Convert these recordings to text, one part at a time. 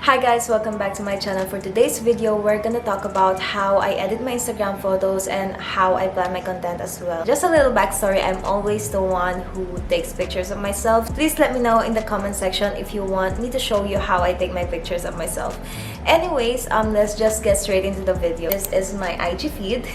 Hi guys, welcome back to my channel. For today's video, we're gonna talk about how I edit my Instagram photos and how I plan my content as well. Just a little backstory, I'm always the one who takes pictures of myself. Please let me know in the comment section if you want me to show you how I take my pictures of myself. Anyways, let's just get straight into the video. This is my IG feed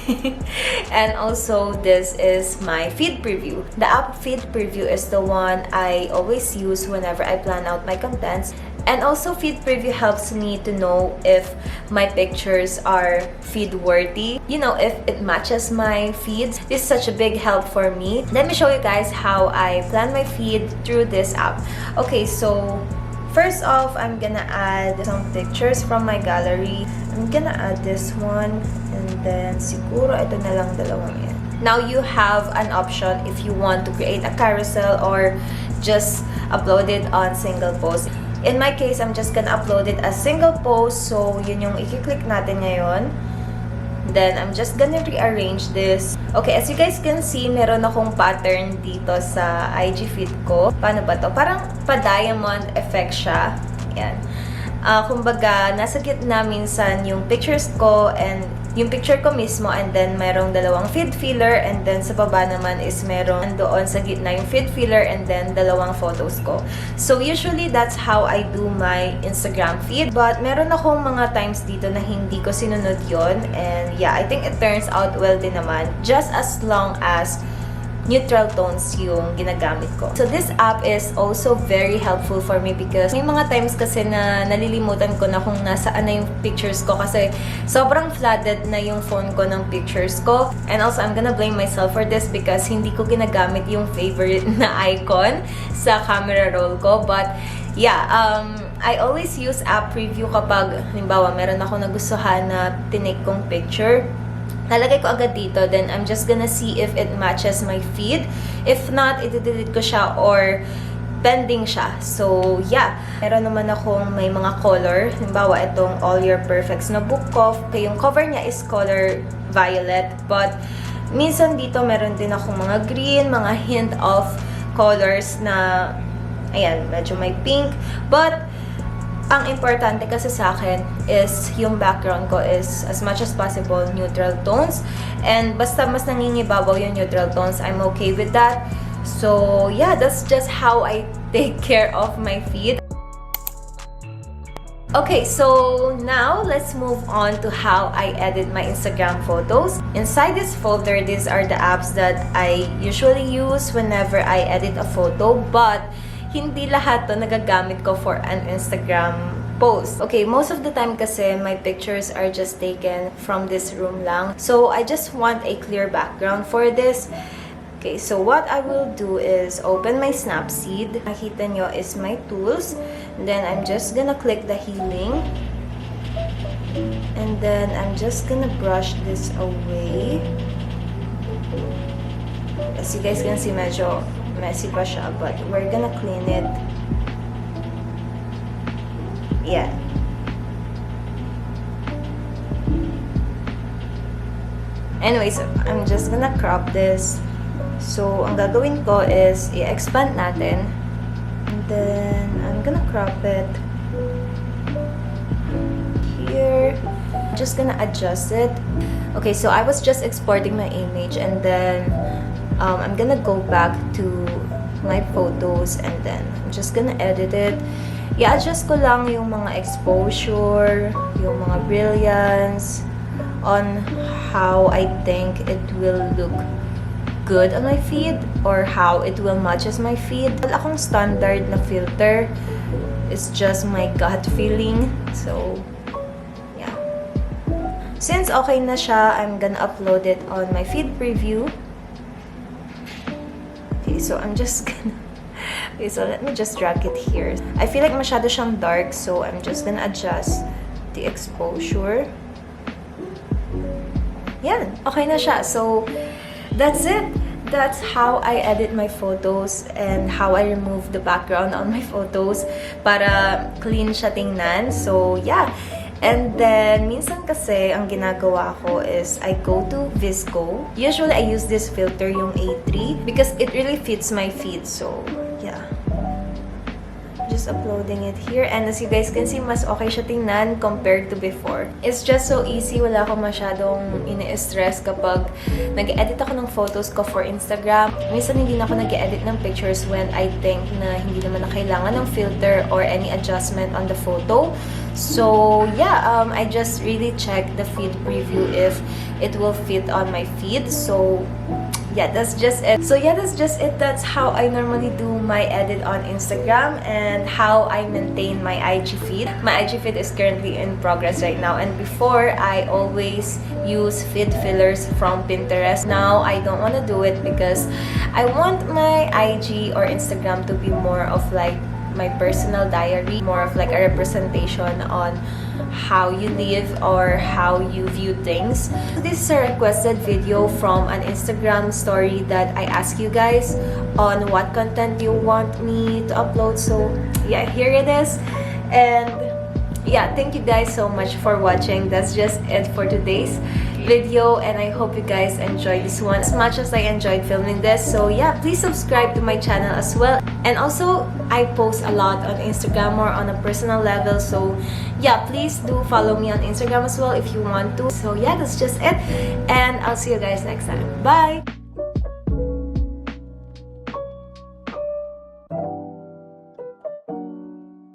and also this is my feed preview. The app feed preview is the one I always use whenever I plan out my contents. And also, feed preview helps me to know if my pictures are feed worthy. You know, if it matches my feeds. This is such a big help for me. Let me show you guys how I plan my feed through this app. Okay, so first off, I'm gonna add some pictures from my gallery. I'm gonna add this one and then siguro ito na lang dalawang yan. Now you have an option if you want to create a carousel or just upload it on single post. In my case, I'm just gonna upload it as single post. So, yun yung i-click natin ngayon. Then, I'm just gonna rearrange this. Okay, as you guys can see, meron akong pattern dito sa IG feed ko. Paano ba to? Parang pa-diamond effect siya. Yan. Kumbaga, nasa gitna minsan yung pictures ko and yung picture ko mismo, and then merong dalawang feed filler, and then sa baba naman is meron doon sa gitna yung feed filler and then dalawang photos ko. So usually that's how I do my Instagram feed, but meron akong mga times dito na hindi ko sinunod yon, and yeah, I think it turns out well din naman, just as long as neutral tones yung ginagamit ko. So this app is also very helpful for me because may mga times kasi na nalilimutan ko na kung nasaan na yung pictures ko kasi sobrang flooded na yung phone ko ng pictures ko. And also, I'm gonna blame myself for this because hindi ko ginagamit yung favorite na icon sa camera roll ko. But yeah, I always use app preview kapag halimbawa meron ako nagustuhan na tinake kong picture. Lalagay ko agad dito, then I'm just gonna see if it matches my feed. If not, i-delete ko siya or pending siya. So, yeah. Meron naman akong may mga color. Halimbawa, itong All Your Perfects na book ko. Yung cover niya is color violet. But, minsan dito meron din akong mga green, mga hint of colors na, ayan, medyo may pink. But, ang importante kasi sa akin is yung background ko is as much as possible neutral tones. And basta mas nangingibabaw yung neutral tones, I'm okay with that. So yeah, that's just how I take care of my feed. Okay, so now let's move on to how I edit my Instagram photos. Inside this folder, these are the apps that I usually use whenever I edit a photo, but hindi lahat to nagagamit ko for an Instagram post. Okay, most of the time kasi my pictures are just taken from this room lang. So, I just want a clear background for this. Okay, so what I will do is open my Snapseed. Nakita nyo is my tools. And then, I'm just gonna click the healing. And then, I'm just gonna brush this away. As you guys can see, medyo messy pa siya, but we're gonna clean it. Yeah. Anyways, I'm just gonna crop this. So, ang gagawin ko is i-expand natin. And then, I'm gonna crop it here. I'm just gonna adjust it. Okay, so I was just exporting my image and then I'm gonna go back to my photos and then I'm just gonna edit it. I-adjust ko lang yung mga exposure, yung mga brilliance on how I think it will look good on my feed or how it will matches my feed. Wala akong standard na filter. It's just my gut feeling. So, yeah. Since okay na siya, I'm gonna upload it on my feed preview. So I'm just gonna, okay, so let me just drag it here. I feel like masyado siyang dark, so I'm just gonna adjust the exposure. Yan, okay na siya. So that's it. That's how I edit my photos and how I remove the background on my photos para clean siya tingnan. So yeah. And then, minsan kasi, ang ginagawa ko is, I go to VSCO. Usually, I use this filter, yung A3, because it really fits my feed. So, yeah. just uploading it here. And as you guys can see, mas okay siya tingnan compared to before. It's just so easy. Wala akong masyadong ini-stress kapag nag-edit ako ng photos ko for Instagram. Minsan hindi na ako nag-edit ng pictures when I think na hindi naman na kailangan ng filter or any adjustment on the photo. So yeah, I just really check the feed preview if it will fit on my feed. So yeah, that's just it. That's how I normally do my edit on Instagram and how I maintain my IG feed. My IG feed is currently in progress right now, and before I always use feed fillers from Pinterest. Now I don't want to do it because I want my IG or Instagram to be more of like my personal diary, more of like a representation on how you live or how you view things. This is a requested video from an Instagram story that I asked you guys on what content you want me to upload. So yeah, here it is. And yeah, thank you guys so much for watching. That's just it for today's video, and I hope you guys enjoyed this one as much as I enjoyed filming this. So yeah, please subscribe to my channel as well. And also, I post a lot on Instagram or on a personal level. So yeah, please do follow me on Instagram as well if you want to. So yeah, that's just it. And I'll see you guys next time. Bye!